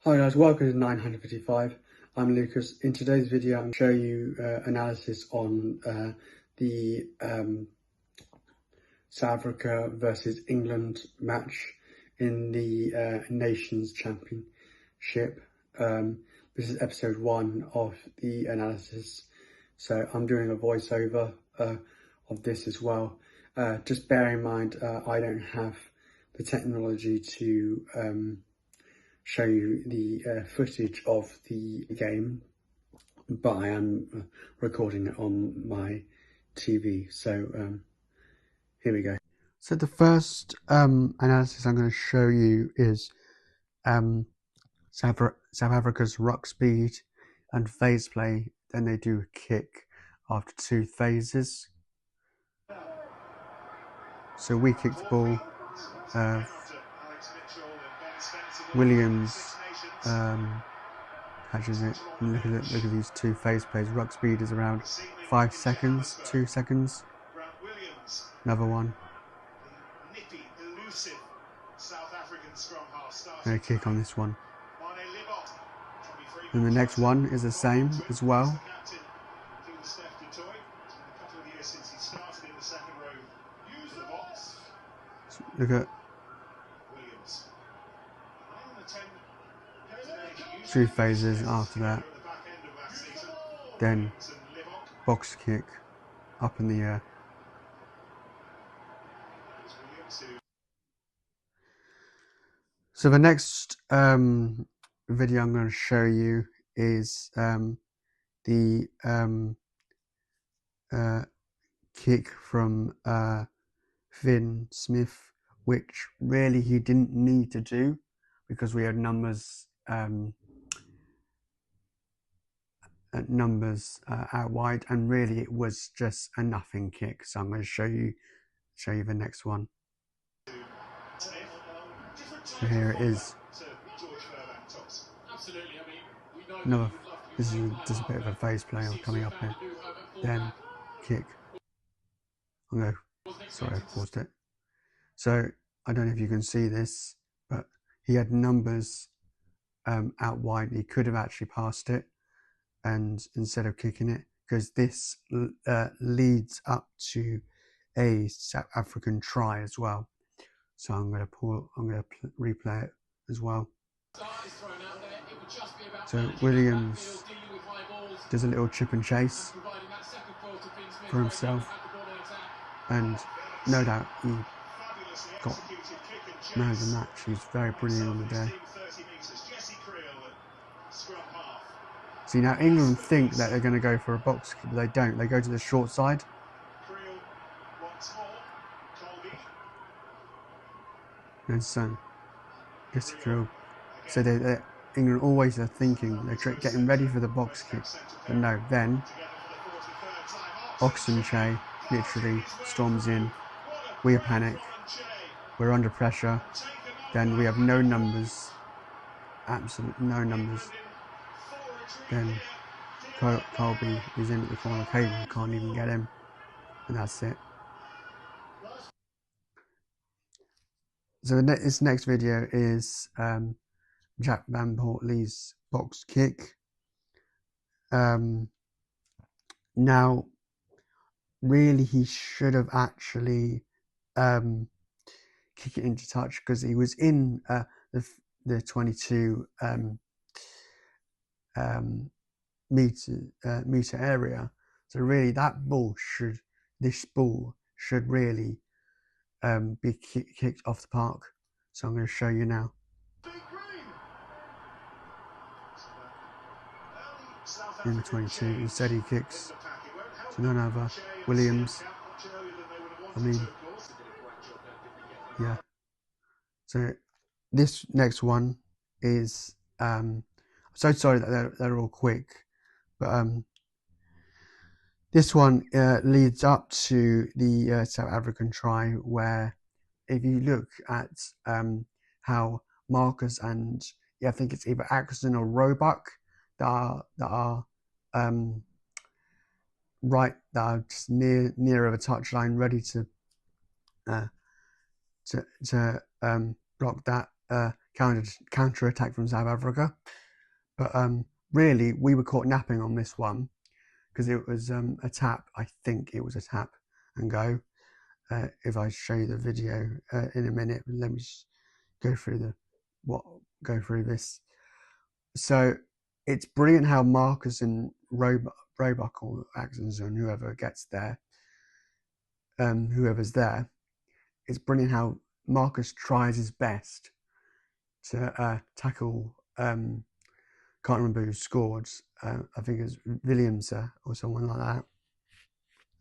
Hi guys, welcome to 955. I'm Lucas. In today's video, I'm going to show you analysis on the South Africa versus England match in the Nations Championship. This is episode 1 of the analysis, so I'm doing a voiceover of this as well. Just bear in mind, I don't have the technology to show you the footage of the game, but I am recording it on my TV. So here we go. So the first analysis I'm going to show you is South Africa's ruck speed and phase play. Then they do a kick after 2 phases. So we kick the ball. Williams catches it. And look at these 2 phase plays. Ruck speed is around 5 seconds, 2 seconds. Another one. And a kick on this one. And the next one is the same as well. Look at 2 phases after that. Then box kick up in the air. So the next video I'm going to show you is the kick from Finn Smith, which really he didn't need to do because we had numbers out wide, and really it was just a nothing kick. So I'm going to show you the next one. So here it is. Another. This is just a bit of a phase play coming up here. Then kick. Sorry, I paused it. So I don't know if you can see this, but he had numbers out wide. He could have actually passed it, and instead of kicking it, because this leads up to a South African try as well. So I'm going to replay it as well. So Williams does a little chip and chase for himself, and no doubt he got man of the match. He's very brilliant on the day. See, now England think that they're going to go for a box kick, but they don't. They go to the short side. And so, Jesse Kriel. So England always are thinking, they're getting ready for the box kick. But no, then Oxenche literally storms in. We panic. We're under pressure. Then we have no numbers. Absolutely no numbers. Then Colby is in at the corner cable, can't even get him. And that's it. So this next video is Jack Van Portley's box kick. Now, really, he should have actually kicked it into touch because he was in the 22 meter area. So really, this ball should really be kicked off the park. So I'm going to show you now. In the 22, instead he kicks to none other Williams. Yeah. So this next one is I'm so sorry that they're all quick, but this one leads up to the South African try, where if you look at how Marcus and I think it's either Axton or Roebuck that are just near of a touchline, ready to block that counter attack from South Africa. But really, we were caught napping on this one because it was a tap. I think it was a tap and go. If I show you the video in a minute, let me just go through this. So it's brilliant how Marcus and Roebuck or Axons and whoever gets there, whoever's there, it's brilliant how Marcus tries his best to tackle. Can't remember who scored. I think it was Williams or someone like that.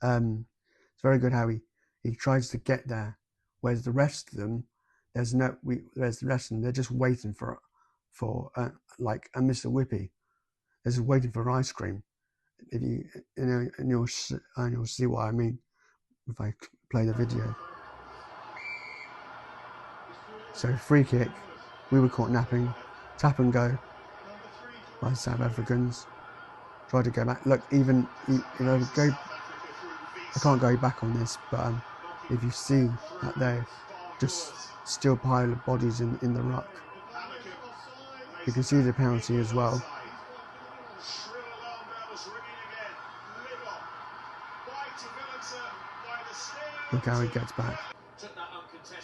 It's very good how he tries to get there, whereas the rest of them, there's the rest of them, they're just waiting for like a Mr. Whippy. They're just waiting for ice cream. If and you'll see what I mean if I play the video. So free kick, we were caught napping, tap and go by South Africans. Tried to go back. Look, even go. I can't go back on this, but if you see that there, just still pile of bodies in the ruck. You can see the penalty as well. Look how he gets back,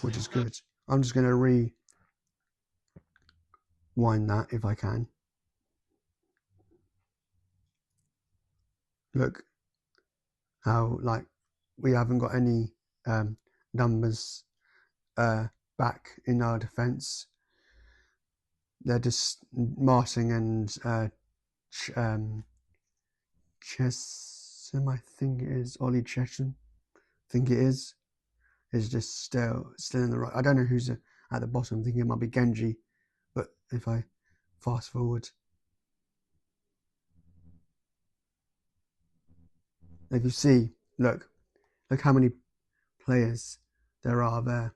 which is good. I'm just going to rewind that if I can. Look how we haven't got any numbers back in our defence. They're just Martin and Chesham, I think it is, Ollie Chesham, I think it is just still in the right. I don't know who's at the bottom. I'm thinking it might be Genji, but if I fast forward, if you see, look how many players there are there.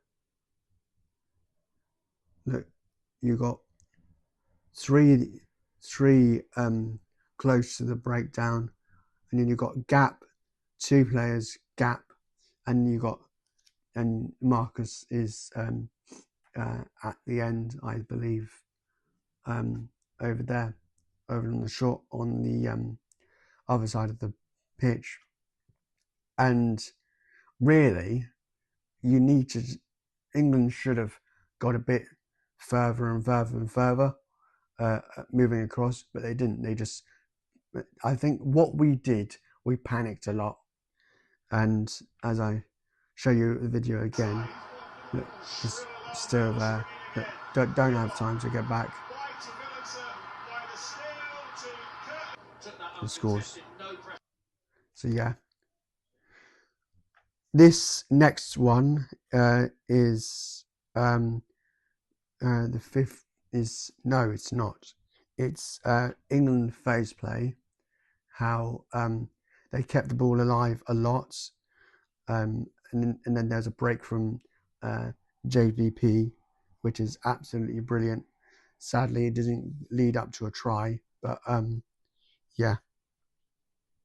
Look, you got three close to the breakdown, and then you got Gap, 2 players, Gap, and Marcus is at the end, I believe, over there, over on the other side of the pitch. And really, England should have got a bit further and further moving across, but they didn't. I think what we did, we panicked a lot. And as I show you the video again, look, just still there, but don't have time to get back. The scores. So yeah. This next one is the 5th is, no, it's not. It's England phase play, how they kept the ball alive a lot, and then there's a break from JVP, which is absolutely brilliant. Sadly, it didn't lead up to a try, but yeah.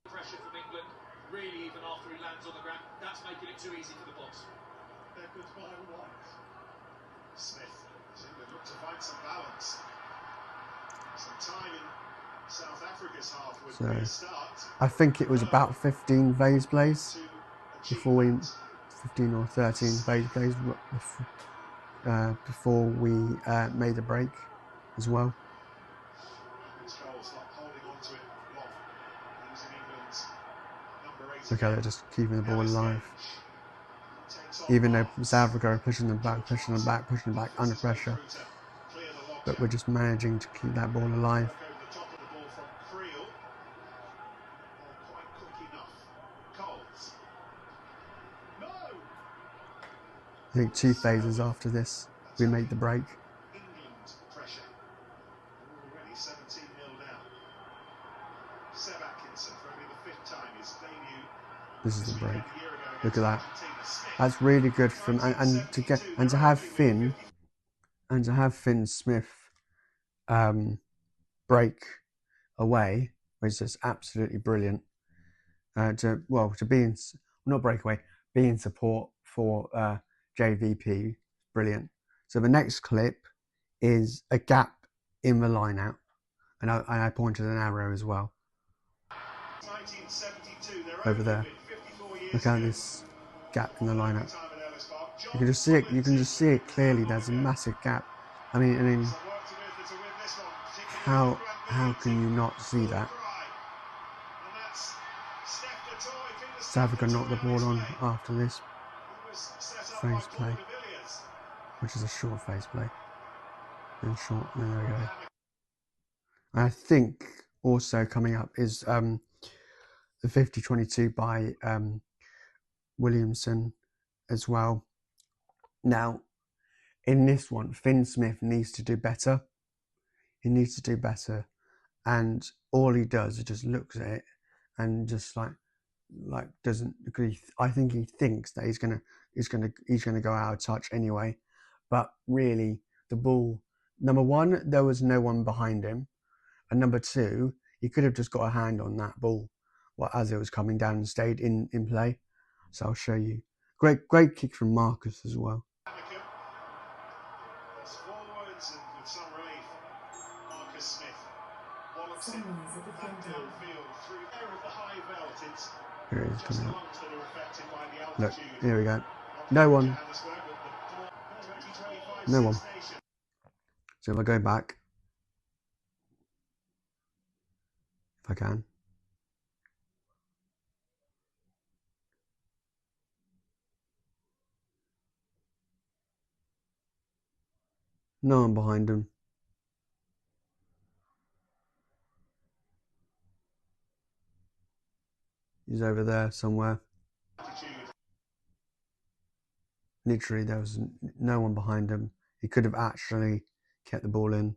Pressure from England, really, even after he lands on the ground, that's making it too easy for the boss. Goodbye, White. Smith, as England look to find some balance. Some time in South Africa's half would be a start. I think it was about 15 phase plays before we 15 or 13 phase plays before we made the break as well. Look how they're just keeping the ball alive. Even though South Africa are pushing them back under pressure. But we're just managing to keep that ball alive. I think 2 phases after this, we made the break. This is the break. Look at that. That's really good from to have Finn Smith break away was just absolutely brilliant. To be in, not break away, be in support for JVP, brilliant. So the next clip is a gap in the line out, and I pointed an arrow as well over there. Look at this gap in the line out. You can just see it. You can just see it clearly. There's a massive gap. I mean, how can you not see that? South Africa knocked the ball on after this phase play, which is a short phase play. And short, there we go. I think also coming up is the 50-22 by Williamson as well. Now, in this one, Finn Smith needs to do better. He needs to do better, and all he does is just looks at it and just like doesn't agree. I think he thinks that he's gonna go out of touch anyway, but really the ball. Number one, there was no one behind him, and number two, he could have just got a hand on that ball, as it was coming down and stayed in play. So I'll show you. Great kick from Marcus as well. Forwards and with some relief, Marcus Smith wallops it back downfield through there of the high belt. It's here it is just coming the up. lungs that are affected by the Look, altitude. here we go. No one. No one. So if I go back, if I can. No one behind him. He's over there somewhere. Literally, there was no one behind him. He could have actually kept the ball in.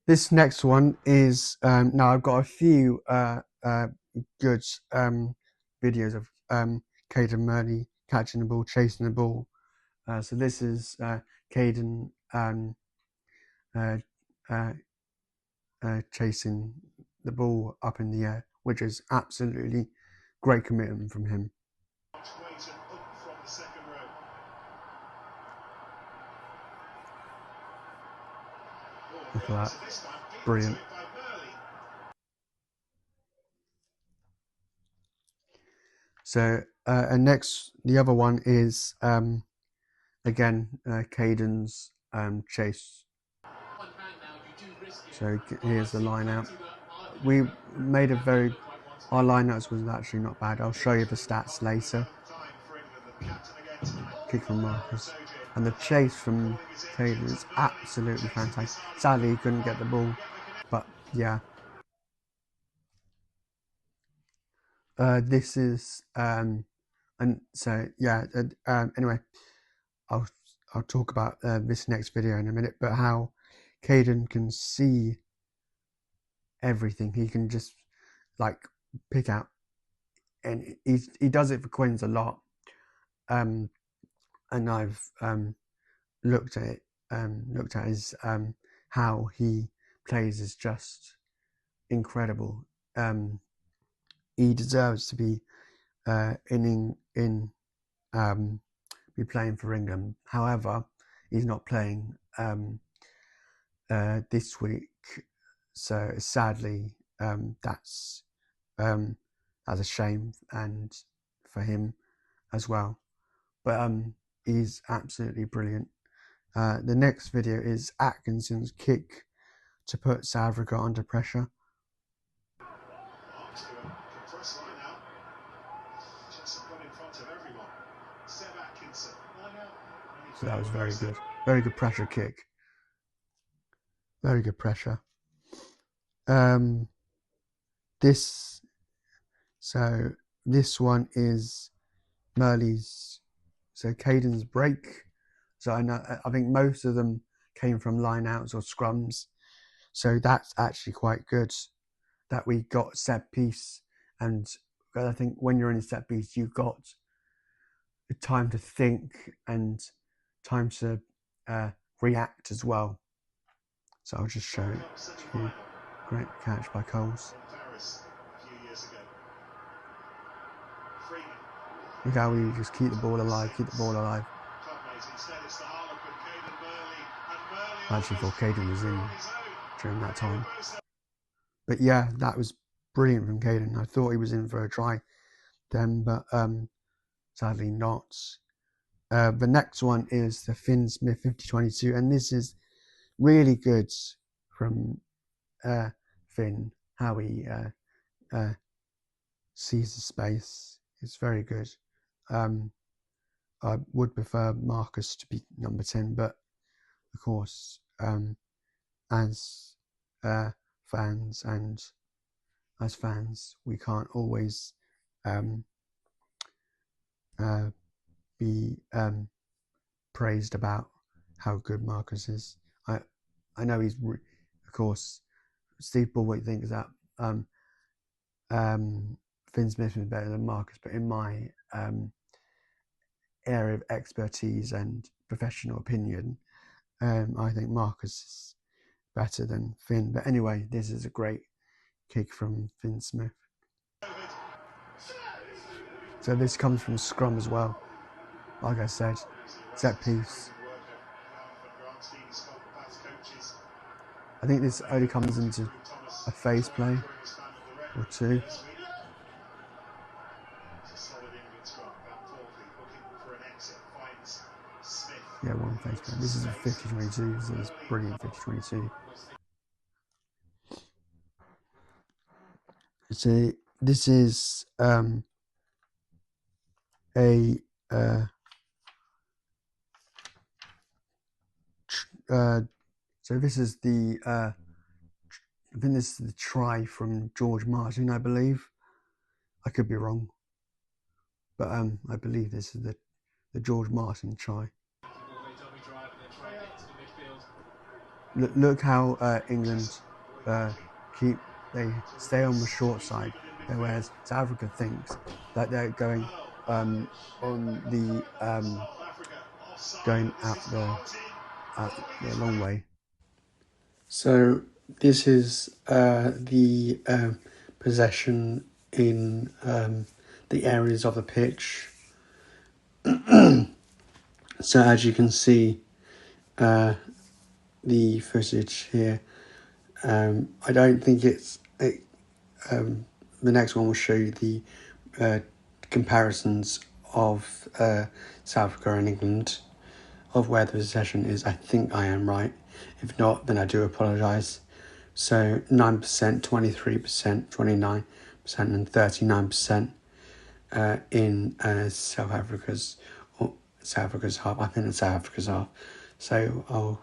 This next one is now I've got a few good videos of Caden Murley catching the ball, chasing the ball. So this is Caden chasing the ball up in the air, which is absolutely great commitment from him. Look at that. Brilliant. So, and next, the other one is, again, Caden's chase. So here's the line out. We made our line outs was actually not bad. I'll show you the stats later. Kick from Marcus. And the chase from Caden is absolutely fantastic. Sadly, he couldn't get the ball, but yeah. This is and so yeah. Anyway, I'll talk about this next video in a minute. But how Caden can see everything. He can just like pick out, and he does it for Quins a lot. And I've looked at his how he plays is just incredible. He deserves to be be playing for England. However, he's not playing this week, so sadly that's a shame, and for him as well. But he's absolutely brilliant. The next video is Atkinson's kick to put South Africa under pressure. So that was very good. Very good pressure kick. Very good pressure. This one is Murley's. So Caden's break. So I think most of them came from line outs or scrums. So that's actually quite good that we got set piece. And I think when you're in a set piece, you've got the time to think and time to react as well. So I'll just show it to you. Great catch by Coles. Look how we just keep the ball alive, I actually thought Caden was in during that time. But yeah, that was brilliant from Caden. I thought he was in for a try then, but sadly not. The next one is the Finn Smith 50-22, and this is really good from Finn, how he sees the space. It's very good. I would prefer Marcus to be number 10, but of course, as fans, we can't always be praised about how good Marcus is. I know he's, of course, Steve Bulwick thinks that Finn Smith is better than Marcus, but in my area of expertise and professional opinion, I think Marcus is better than Finn. But anyway, this is a great kick from Finn Smith. So this comes from scrum as well. Like I said, set piece. I think this only comes into a phase play or two. Yeah, one phase play. This is a 50-22, so it's brilliant 50-22. So this is so this is the I think this is the try from George Martin, I believe. I could be wrong, but I believe this is the George Martin try. Look how England they stay on the short side, whereas South Africa thinks that they're going on the going out the long way. So this is the possession in the areas of the pitch. So as you can see, the footage here, I don't think the next one will show you the comparisons of South Africa and England, of where the possession is. I think I am right. If not, then I do apologise. So 9%, 23%, 29%, and 39% in South Africa's half. I think it's South Africa's half. So I'll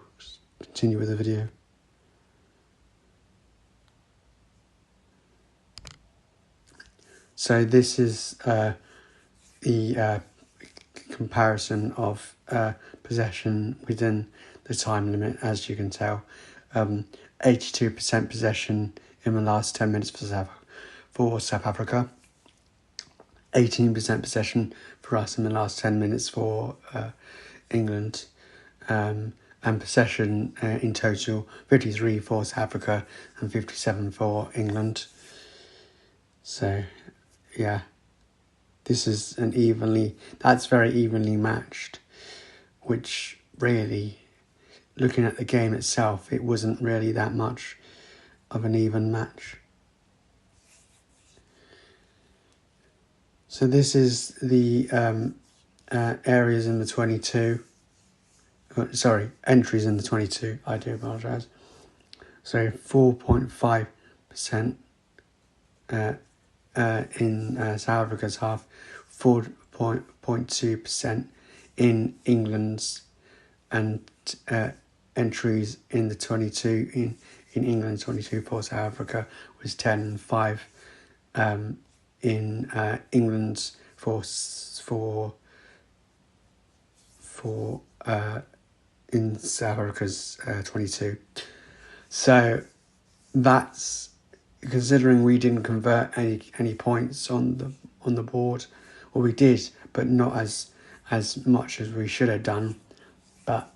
continue with the video. So this is the comparison of possession within the time limit. As you can tell, 82% possession in the last 10 minutes for South Africa, 18% possession for us in the last 10 minutes for England, and possession in total 53 for South Africa and 57 for England. So yeah, this is that's very evenly matched, which really, looking at the game itself, it wasn't really that much of an even match. So this is the areas in the 22. Entries in the 22. I do apologise. So 4.5% in South Africa's half, 4.2% in England's, and entries in the 22 in England 22 for South Africa was 10 and 5. In England's in South Africa's 22. So that's, considering we didn't convert any points on the board, or we did, but not as much as we should have done. But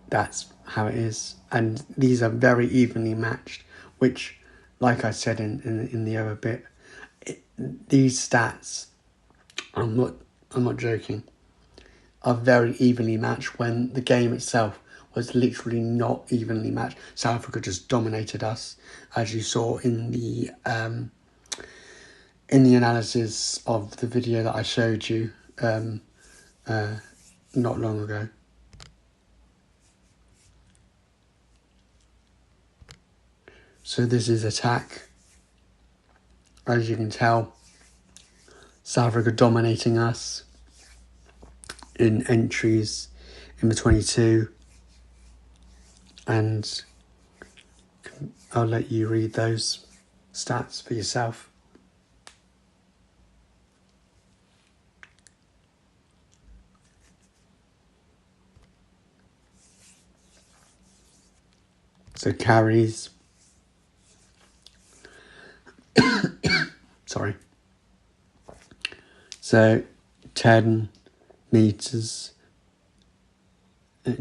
that's how it is, and these are very evenly matched, which, like I said in the other bit, these stats I'm not joking, are very evenly matched when the game itself was literally not evenly matched. South Africa just dominated us, as you saw in the analysis of the video that I showed you not long ago. So this is attack. As you can tell, South Africa dominating us in entries in the 22, and I'll let you read those stats for yourself. So carries, sorry. So 10 meters,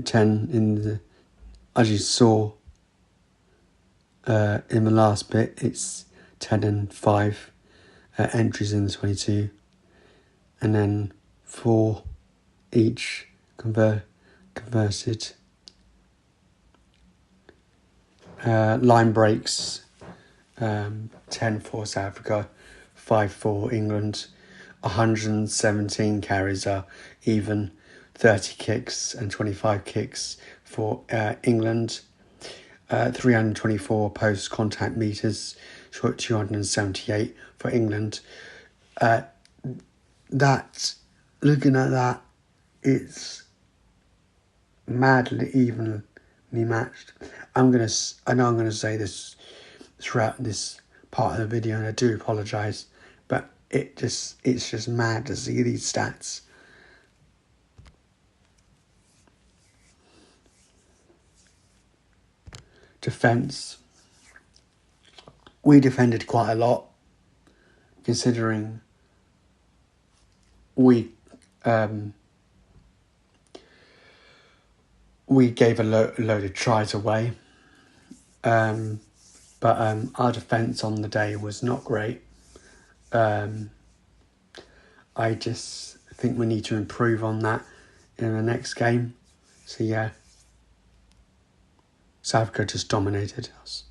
10 in the, as you saw in the last bit, it's 10 and 5 entries in the 22, and then 4 each converted. Line breaks, 10 for South Africa, 5 for England. 117 carries are even, 30 kicks and 25 kicks for England. 324 post-contact meters, 278 for England. Looking at that, it's madly evenly matched. I know I'm gonna say this throughout this part of the video, and I do apologise, but it's just mad to see these stats. Defence. We defended quite a lot, considering we gave a load of tries away. But our defence on the day was not great. I just think we need to improve on that in the next game. So yeah, South Africa just dominated us.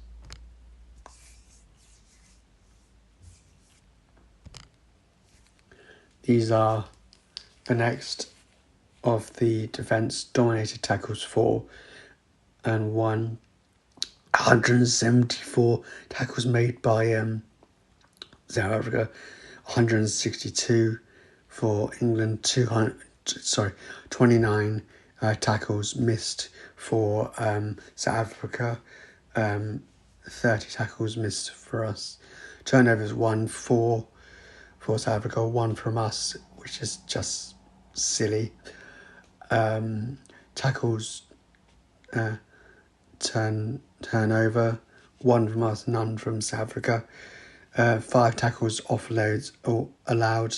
These are the next of the defence dominated tackles, 4 and 1. 174 tackles made by South Africa, 162 for England, 29 tackles missed for South Africa, 30 tackles missed for us. Turnovers 1 for South Africa, 1 from us, which is just silly. Tackles turnover, 1 from us, none from South Africa. 5 tackles offloads or allowed,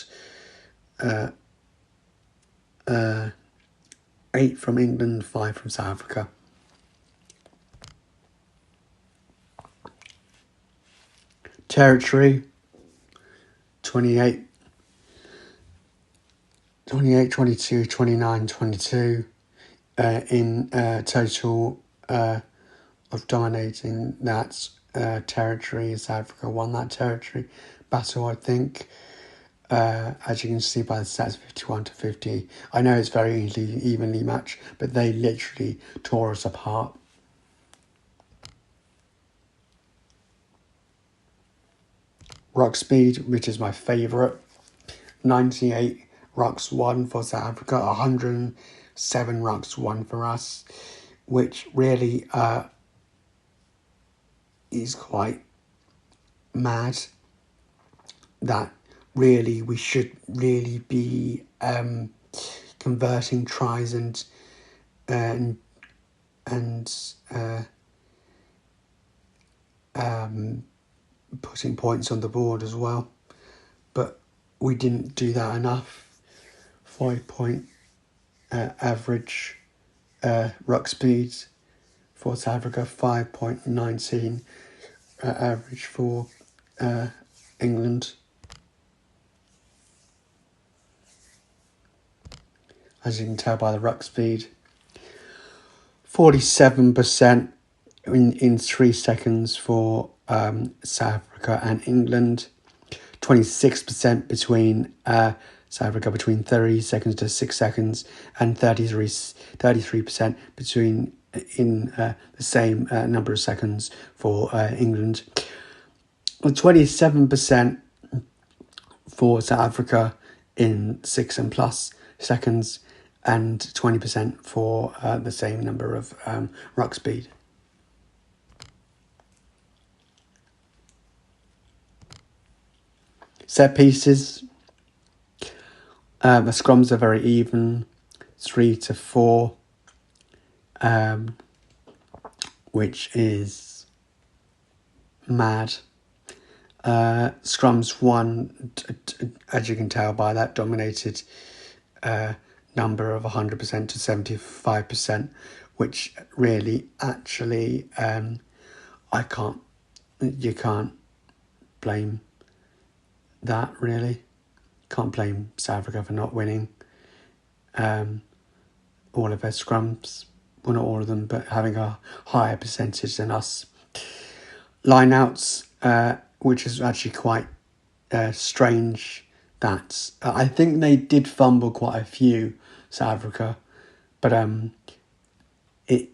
8 from England, 5 from South Africa. Territory, 28, 22, 29, 22 in total of dominating that territory. South Africa won that territory battle, I think. As you can see by the stats, 51-50. I know it's very evenly matched, but they literally tore us apart. Ruck speed, which is my favourite. 98 rucks won for South Africa, 107 rucks won for us, which really is quite mad. That really we should really be converting tries and putting points on the board as well, but we didn't do that enough. 5-point average ruck speeds for South Africa, 5.19 average for England. as you can tell by the ruck speed. 47% in 3 seconds for South Africa and England. 26% between South Africa between 30 seconds to 6 seconds, and 33% between in the same number of seconds for England. 27% for South Africa in 6 and plus seconds, and 20% for the same number of ruck speed. Set pieces. The scrums are very even, 3-4, which is mad. Scrums won, as you can tell by that dominated number of 100% to 75%, which really actually you can't blame that, really. Can't blame South Africa for not winning all of their scrums. Well, not all of them, but having a higher percentage than us. Line-outs, which is actually quite strange. That I think they did fumble quite a few, South Africa, but it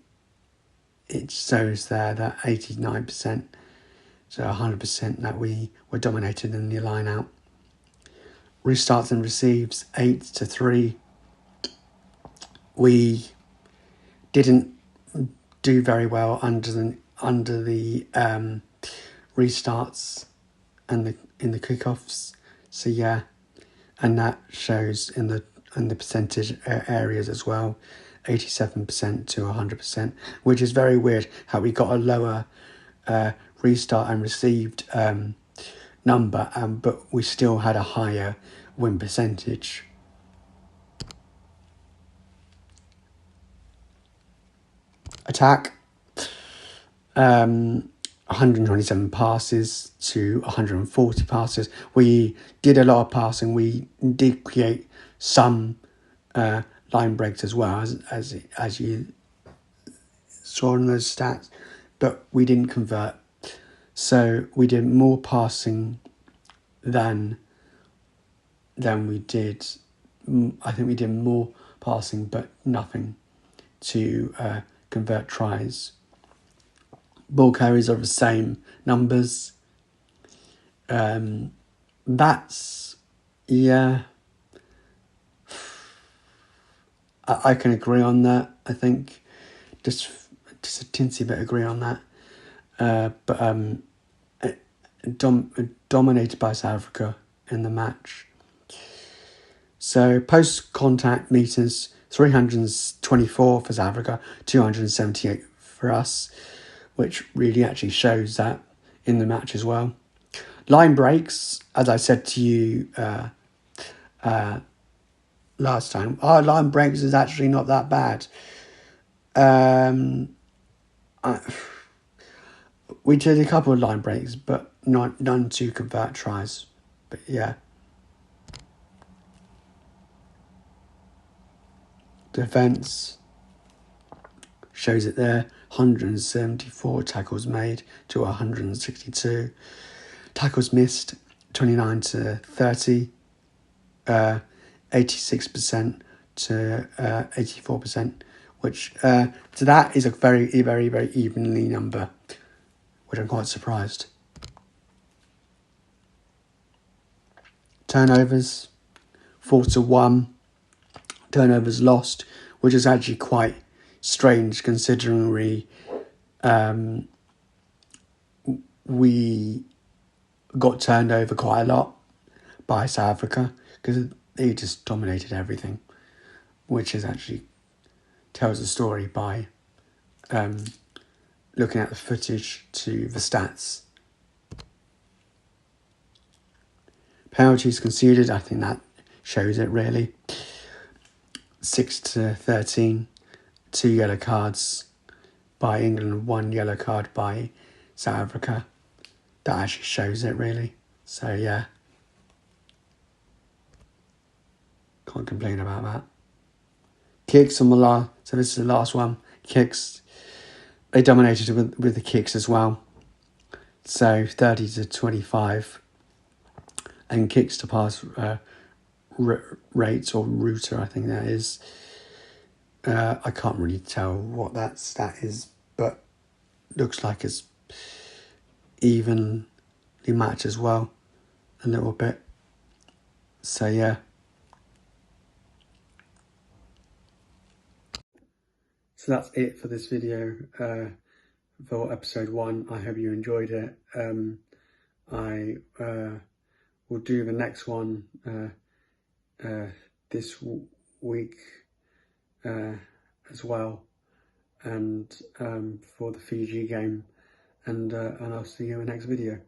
shows there that 89%, so 100% that we were dominated in the line-out. Restarts and receives 8-3. We didn't do very well under the restarts and in the kickoffs. So yeah, and that shows in the percentage areas as well, 87% to 100%, which is very weird. How we got a lower restart and received number, but we still had a higher win percentage. Attack, 127 passes to 140 passes. We did a lot of passing. We did create some line breaks as well, as you saw in those stats, but we didn't convert. So we did more passing than we did. I think we did more passing, but nothing to convert tries. Ball carries are the same numbers. That's, yeah, I can agree on that. I think just a teensy bit agree on that. But dominated by South Africa in the match. So post-contact meters, 324 for South Africa, 278 for us, which really actually shows that in the match as well. Line breaks, as I said to you last time, our line breaks is actually not that bad. We did a couple of line breaks, but none to convert tries. But yeah. Defence shows it there. 174 tackles made to 162. Tackles missed, 29-30. 86% to 84%, which so that is a very, very, very evenly number, which I'm quite surprised. Turnovers, 4-1. Turnovers lost, which is actually quite strange considering we got turned over quite a lot by South Africa because they just dominated everything, which is actually tells the story by looking at the footage to the stats. Penalties conceded, I think that shows it really. 6-13, 2 yellow cards by England, 1 yellow card by South Africa. That actually shows it really. So yeah, can't complain about that. kicks on the last. So this is the last one. Kicks. They dominated with the kicks as well. So 30-25, and kicks to pass rates, or router, I think that is. I can't really tell what that stat is, but looks like it's evenly matched as well, a little bit. So yeah. So that's it for this video for episode 1. I hope you enjoyed it. I will do the next one this week as well, and for the Fiji game, and I'll see you in the next video.